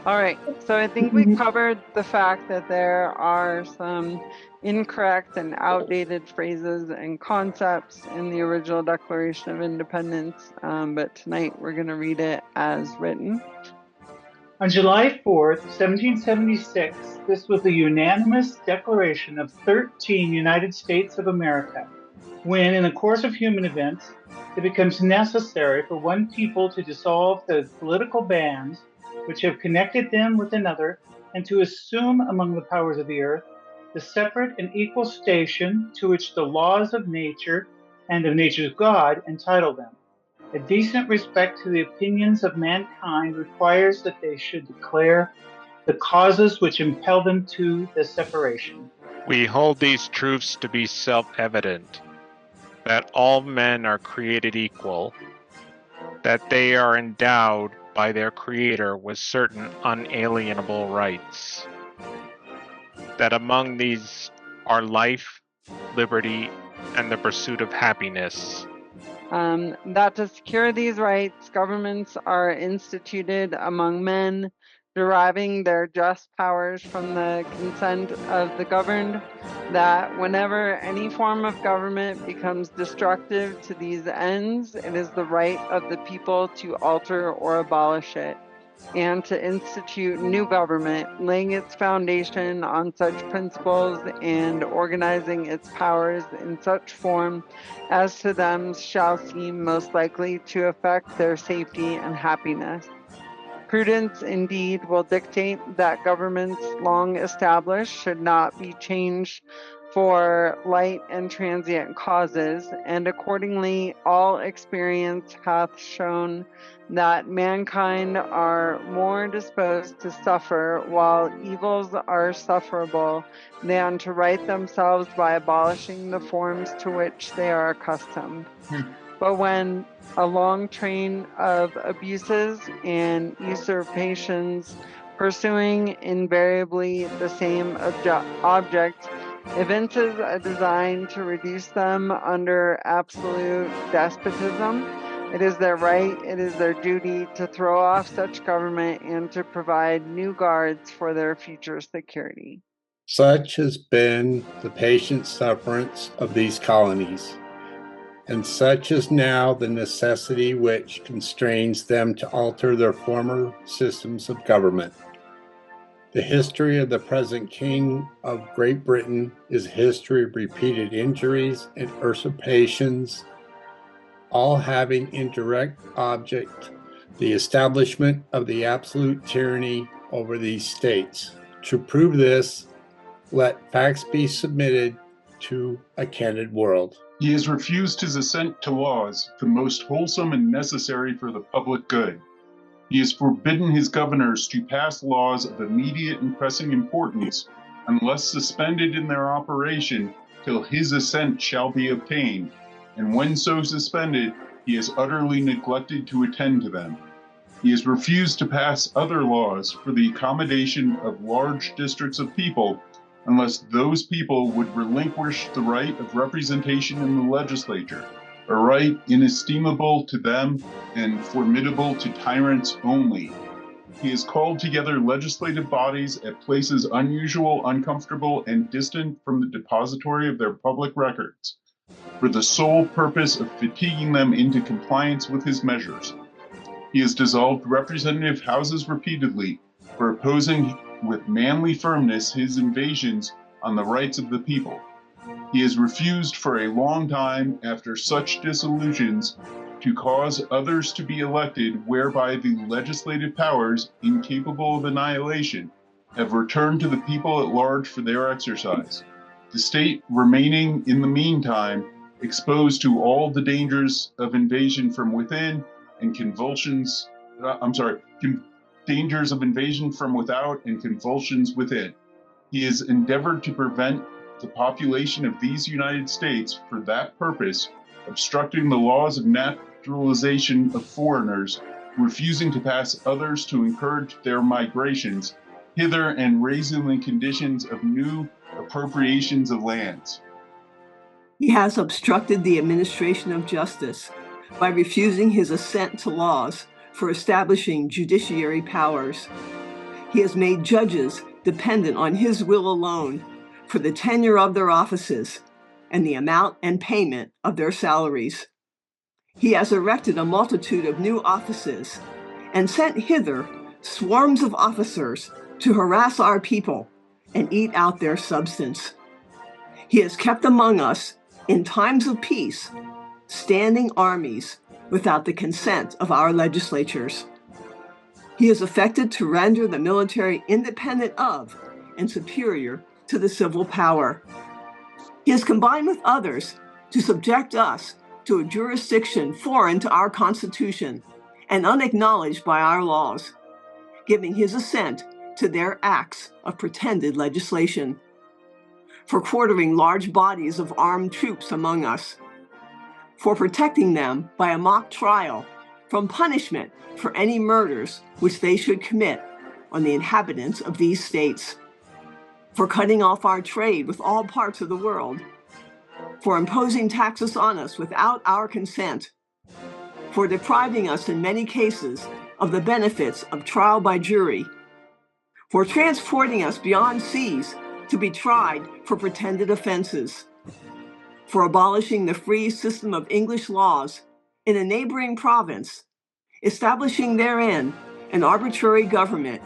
All right, so I think we covered the fact that there are some incorrect and outdated phrases and concepts in the original Declaration of Independence, but tonight we're going to read it as written. On July 4th, 1776, this was the unanimous declaration of 13 United States of America, when, in the course of human events, it becomes necessary for one people to dissolve the political bands which have connected them with another, and to assume among the powers of the earth the separate and equal station to which the laws of nature and of nature's God entitle them. A decent respect to the opinions of mankind requires that they should declare the causes which impel them to the separation. We hold these truths to be self-evident, that all men are created equal, that they are endowed by their Creator with certain unalienable rights, that among these are life, liberty, and the pursuit of happiness. That to secure these rights, governments are instituted among men, deriving their just powers from the consent of the governed, that whenever any form of government becomes destructive to these ends, it is the right of the people to alter or abolish it, and to institute new government, laying its foundation on such principles and organizing its powers in such form as to them shall seem most likely to affect their safety and happiness. Prudence indeed will dictate that governments long established should not be changed for light and transient causes, and accordingly all experience hath shown that mankind are more disposed to suffer while evils are sufferable than to right themselves by abolishing the forms to which they are accustomed. But when a long train of abuses and usurpations pursuing invariably the same object evinces a design to reduce them under absolute despotism, it is their right, it is their duty to throw off such government and to provide new guards for their future security. Such has been the patient sufferance of these colonies, and such is now the necessity which constrains them to alter their former systems of government. The history of the present King of Great Britain is a history of repeated injuries and usurpations, all having in direct object the establishment of the absolute tyranny over these states. To prove this, let facts be submitted to a candid world. He has refused his assent to laws, the most wholesome and necessary for the public good. He has forbidden his governors to pass laws of immediate and pressing importance, unless suspended in their operation till his assent shall be obtained, and when so suspended, he has utterly neglected to attend to them. He has refused to pass other laws for the accommodation of large districts of people, unless those people would relinquish the right of representation in the legislature, a right inestimable to them and formidable to tyrants only. He has called together legislative bodies at places unusual, uncomfortable, and distant from the depository of their public records, for the sole purpose of fatiguing them into compliance with his measures. He has dissolved representative houses repeatedly, for opposing with manly firmness his invasions on the rights of the people. He has refused for a long time, after such dissolutions, to cause others to be elected, whereby the legislative powers, incapable of annihilation, have returned to the people at large for their exercise. The state remaining in the meantime exposed to all the dangers of invasion from within and dangers of invasion from without and convulsions within. He has endeavored to prevent the population of these United States for that purpose, obstructing the laws of naturalization of foreigners, refusing to pass others to encourage their migrations hither, and raising the conditions of new appropriations of lands. He has obstructed the administration of justice by refusing his assent to laws for establishing judiciary powers. He has made judges dependent on his will alone for the tenure of their offices and the amount and payment of their salaries. He has erected a multitude of new offices and sent hither swarms of officers to harass our people and eat out their substance. He has kept among us, in times of peace, standing armies without the consent of our legislatures. He has affected to render the military independent of and superior to the civil power. He has combined with others to subject us to a jurisdiction foreign to our Constitution and unacknowledged by our laws, giving his assent to their acts of pretended legislation, for quartering large bodies of armed troops among us, for protecting them by a mock trial from punishment for any murders which they should commit on the inhabitants of these states, for cutting off our trade with all parts of the world, for imposing taxes on us without our consent, for depriving us in many cases of the benefits of trial by jury, for transporting us beyond seas to be tried for pretended offenses, for abolishing the free system of English laws in a neighboring province, establishing therein an arbitrary government,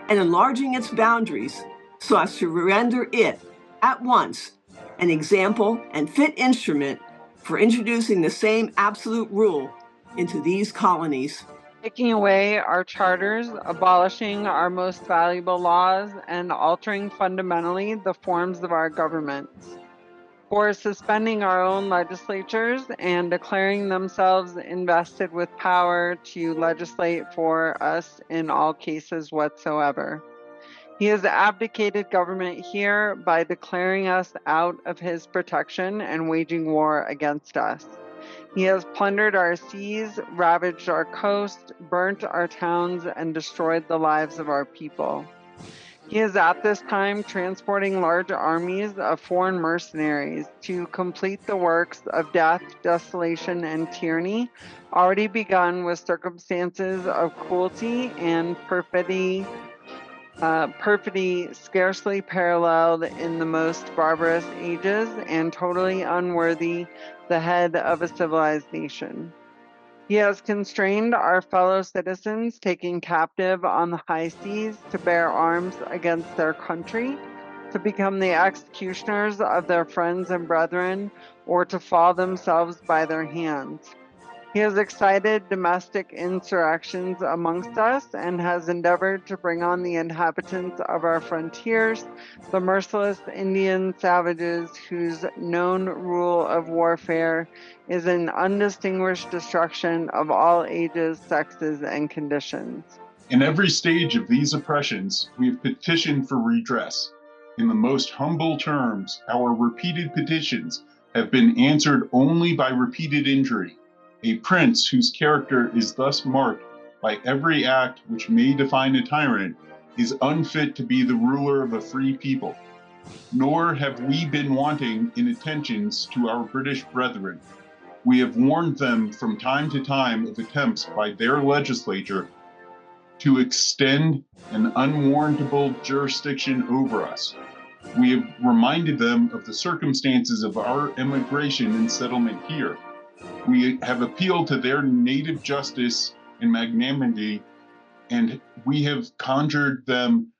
and enlarging its boundaries so as to render it at once an example and fit instrument for introducing the same absolute rule into these colonies. Taking away our charters, abolishing our most valuable laws, and altering fundamentally the forms of our governments. For suspending our own legislatures and declaring themselves invested with power to legislate for us in all cases whatsoever. He has abdicated government here by declaring us out of his protection and waging war against us. He has plundered our seas, ravaged our coast, burnt our towns, and destroyed the lives of our people. He is at this time transporting large armies of foreign mercenaries to complete the works of death, desolation, and tyranny already begun with circumstances of cruelty and perfidy scarcely paralleled in the most barbarous ages and totally unworthy the head of a civilized nation. He has constrained our fellow citizens taken captive on the high seas to bear arms against their country, to become the executioners of their friends and brethren, or to fall themselves by their hands. He has excited domestic insurrections amongst us and has endeavored to bring on the inhabitants of our frontiers, the merciless Indian savages whose known rule of warfare is an undistinguished destruction of all ages, sexes, and conditions. In every stage of these oppressions, we have petitioned for redress. In the most humble terms, our repeated petitions have been answered only by repeated injury. A prince whose character is thus marked by every act which may define a tyrant is unfit to be the ruler of a free people. Nor have we been wanting in attentions to our British brethren. We have warned them from time to time of attempts by their legislature to extend an unwarrantable jurisdiction over us. We have reminded them of the circumstances of our emigration and settlement here. We have appealed to their native justice and magnanimity, and we have conjured them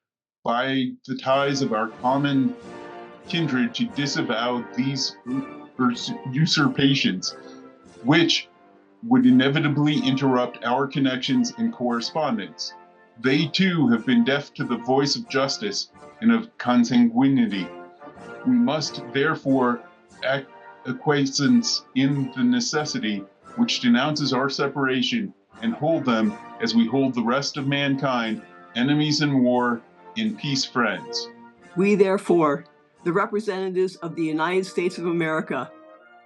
by the ties of our common kindred to disavow these usurpations, which would inevitably interrupt our connections and correspondence. They too have been deaf to the voice of justice and of consanguinity. We must therefore acquiesce in the necessity which denounces our separation and hold them as we hold the rest of mankind, enemies in war, in peace friends. We therefore, the representatives of the United States of America,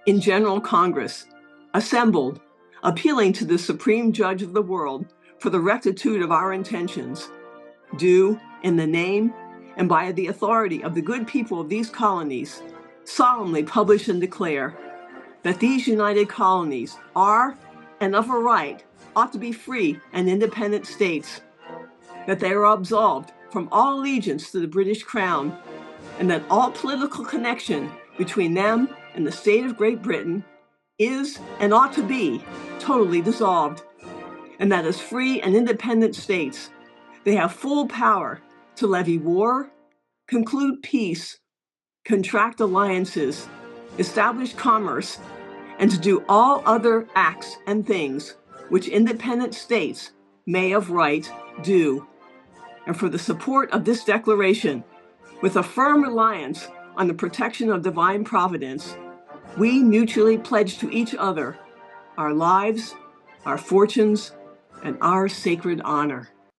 in General Congress, assembled, appealing to the Supreme Judge of the world for the rectitude of our intentions, do, in the name and by the authority of the good people of these colonies, solemnly publish and declare that these united colonies are, and of a right, ought to be free and independent states, that they are absolved from all allegiance to the British Crown, and that all political connection between them and the state of Great Britain is and ought to be totally dissolved, and that as free and independent states, they have full power to levy war, conclude peace, contract alliances, establish commerce, and to do all other acts and things which independent states may of right do. And for the support of this declaration, with a firm reliance on the protection of divine providence, we mutually pledge to each other our lives, our fortunes, and our sacred honor.